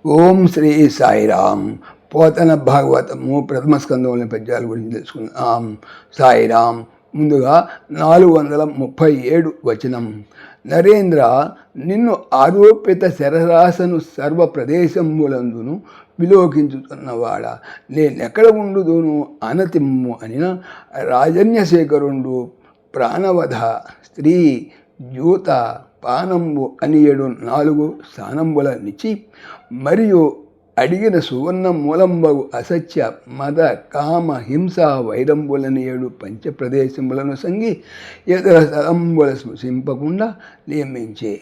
ఓం శ్రీ సాయిరామ్. పోతన భాగవతము ప్రథమ స్కందంలోని పద్యాల గురించి తెలుసుకుందాం. సాయిరామ్. ముందుగా 437 వచనం. నరేంద్ర, నిన్ను ఆరోపిత శరరాసను సర్వ ప్రదేశములందును విలోకించుతున్నవాడా, నేనెక్కడ ఉండుదును అనతిమ్ము అనిన రాజన్యశేఖరుండు ప్రాణవధ స్త్రీ జ్యూత పానంబు అని 4 స్థానంబులనిచ్చి మరియు అడిగిన సువర్ణ మూలంబగు అసత్య మద కామ హింస వైరంబులని 7 పంచప్రదేశములను సంగి ఇతర స్థలంబుల స్పృశింపకుండా నియమించే.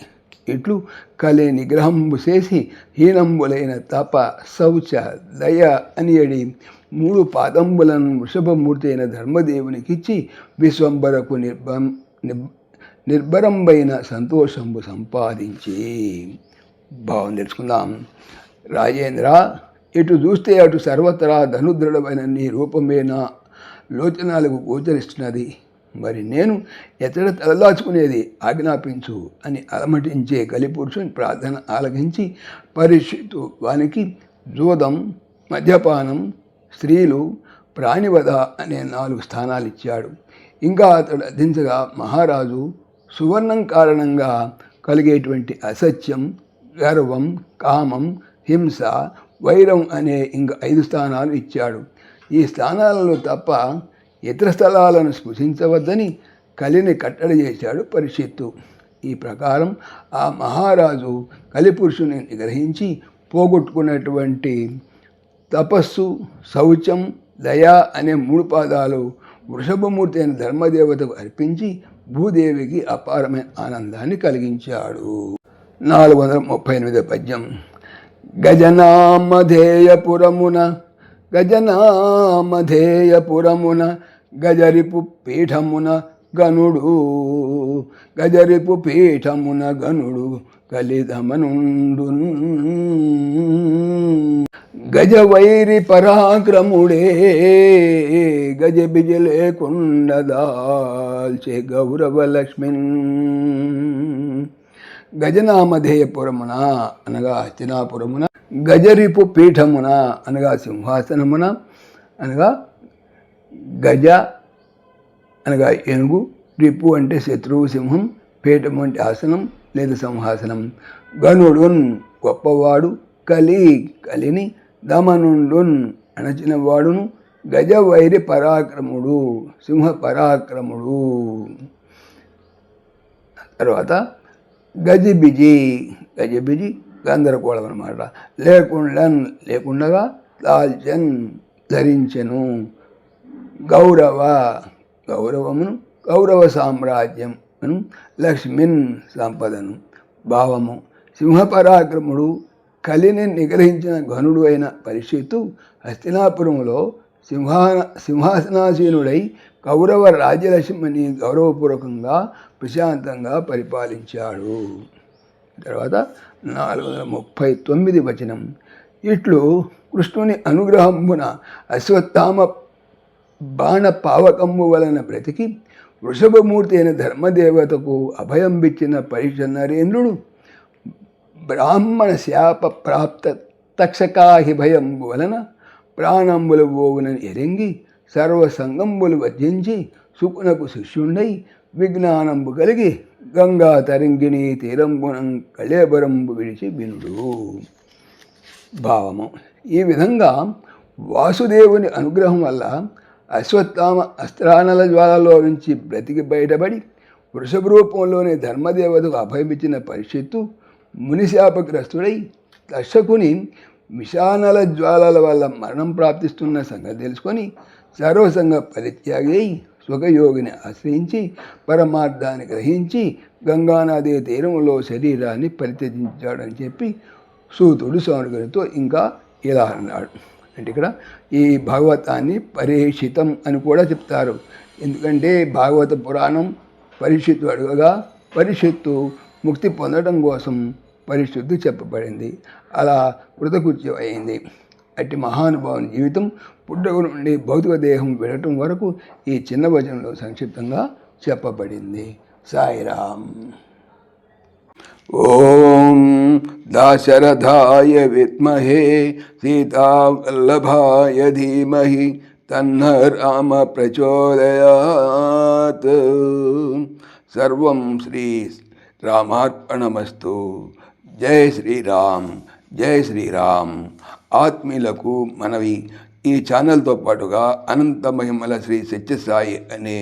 ఇట్లు కలి నిగ్రహంబు చేసి హీనంబులైన తప శౌచ దయ అని 3 పాదంబులను వృషభమూర్తి అయిన ధర్మదేవునికిచ్చి విశ్వంబరకు నిర్భరంబైన సంతోషంబు సంపాదించి. భావం తెలుసుకుందాం. రాజేంద్ర, ఇటు చూస్తే అటు సర్వత్రా ధనుదృఢమైన నీ రూపమే నా లోచనాలకు గోచరిస్తున్నది. మరి నేను ఎతడ తలదాచుకునేది, ఆజ్ఞాపించు అని అలమటించే కలిపురుషుని ప్రార్థన ఆలకించి పరిషత్తు వానికి జోదం, మద్యపానం, స్త్రీలు, ప్రాణివధ అనే 4 స్థానాలు ఇచ్చాడు. ఇంకా అతడు అర్థించగా మహారాజు సువర్ణం కారణంగా కలిగేటువంటి అసత్యం, గర్వం, కామం, హింస, వైరం అనే ఇంకా 5 స్థానాలు ఇచ్చాడు. ఈ స్థానాలలో తప్ప ఇతర స్థలాలను స్పృశించవద్దని కలిని కట్టడి చేశాడు పరిషత్తు. ఈ ప్రకారం ఆ మహారాజు కలిపురుషుని నిగ్రహించి పోగొట్టుకున్నటువంటి తపస్సు, శౌచం, దయ అనే 3 పాదాలు వృషభమూర్తి అయిన ధర్మదేవతకు అర్పించి భూదేవికి అపారమైన ఆనందాన్ని కలిగించాడు. 438 పద్యం. గజనామధేయపురమున గజరిపు పీఠమున గనుడు కలిదమనుండు గజవైరి పరాక్రముడే గజ బిజలేకుండ దాల్చే గౌరవలక్ష్మిన్. గజనామధేయపురమున అనగా హస్తినాపురమున, గజరిపు పీఠమున అనగా సింహాసనమున, అనగా గజ అనగా ఏనుగు, రిపు అంటే శత్రువు సింహం, పీఠము అంటే ఆసనం లేదా సింహాసనం, గనుడున్ గొప్పవాడు, కలిని, దమనుండున్ అణచినవాడును, గజవైరి పరాక్రముడు సింహ పరాక్రముడు. తర్వాత గజిబిజి గందరగోళం అన్నమాట. లేకుండగా దాల్చన్ ధరించెను, గౌరవమును గౌరవ సామ్రాజ్యం లక్ష్మిన్ సంపదను. భావము: సింహపరాక్రముడు కలిని నిగ్రహించిన ఘనుడు అయిన పరిషత్తు హస్తినాపురంలో సింహాసనాసీనుడై కౌరవ రాజ్యలక్ష్మిని గౌరవపూర్వకంగా ప్రశాంతంగా పరిపాలించాడు. తర్వాత 439 వచనం. ఇట్లు కృష్ణుని అనుగ్రహంబున అశ్వత్థామ బాణ పావకమ్ము వలన బ్రతికి వృషభమూర్తి అయిన ధర్మదేవతకు అభయంబిచ్చిన పరీక్ష నరేంద్రుడు బ్రాహ్మణ శాప ప్రాప్త తక్షకాహి భయంబు వలన ప్రాణంబులు పోవునని ఎరింగి సర్వసంగంబులు వర్జించి సుకునకు శిష్యుండై విజ్ఞానంబు కలిగి గంగా తరంగిణి తీరంబునం కళేబరంబు విడిచి వినుడు. భావము: ఈ విధంగా వాసుదేవుని అనుగ్రహం వల్ల అశ్వత్థామ అస్త్రానల జ్వాలలో నుంచి బ్రతికి బయటపడి వృషభ రూపంలోని ధర్మదేవతకు అభయమిచ్చిన పరిషత్తు మునిశాపగ్రస్తుడై దర్శకుని విషానల జ్వాలల వల్ల మరణం ప్రాప్తిస్తున్న సంగతి తెలుసుకొని సర్వసంగ పరిత్యాగి అయి సుఖయోగిని ఆశ్రయించి పరమార్థాన్ని గ్రహించి గంగానదీ తీరంలో శరీరాన్ని పరిత్యజించాడని చెప్పి సూతుడు సౌనకునితో ఇంకా ఇలా అన్నాడు. అంటే ఇక్కడ ఈ భాగవతాన్ని పరీక్షితం అని కూడా చెప్తారు. ఎందుకంటే భాగవత పురాణం పరిషత్తు అడుగగా పరిషత్తు ముక్తి పొందడం కోసం పరిశుద్ధి చెప్పబడింది. అలా కృతకృత్యం అయింది. అట్టి మహానుభావుని జీవితం పుట్టుక నుండి భౌతిక దేహం విడటం వరకు ఈ చిన్న వచనంలో సంక్షిప్తంగా చెప్పబడింది. సాయిరామ్. ఓం దాశరథాయ విద్మహే సీతావల్లభాయ ధీమహి తన్న రామ ప్రచోదయాత్. సర్వం శ్రీ రామార్పణమస్తు. జై శ్రీరామ్, జై శ్రీరామ్. ఆత్మీయులకు మనవి, ఈ ఛానల్తో పాటుగా అనంత మహిమల శ్రీ సత్యసాయి అనే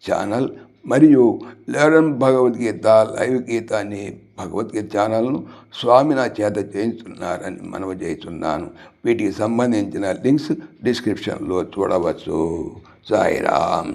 ఛానల్ మరియు లెర్న్ భగవద్గీత లైవ్ గీత అనే భగవద్గీత ఛానల్ను స్వామి నా చేత చేయించున్నారని మనవి చేస్తున్నాను. వీటికి సంబంధించిన లింక్స్ డిస్క్రిప్షన్లో చూడవచ్చు. సాయిరామ్.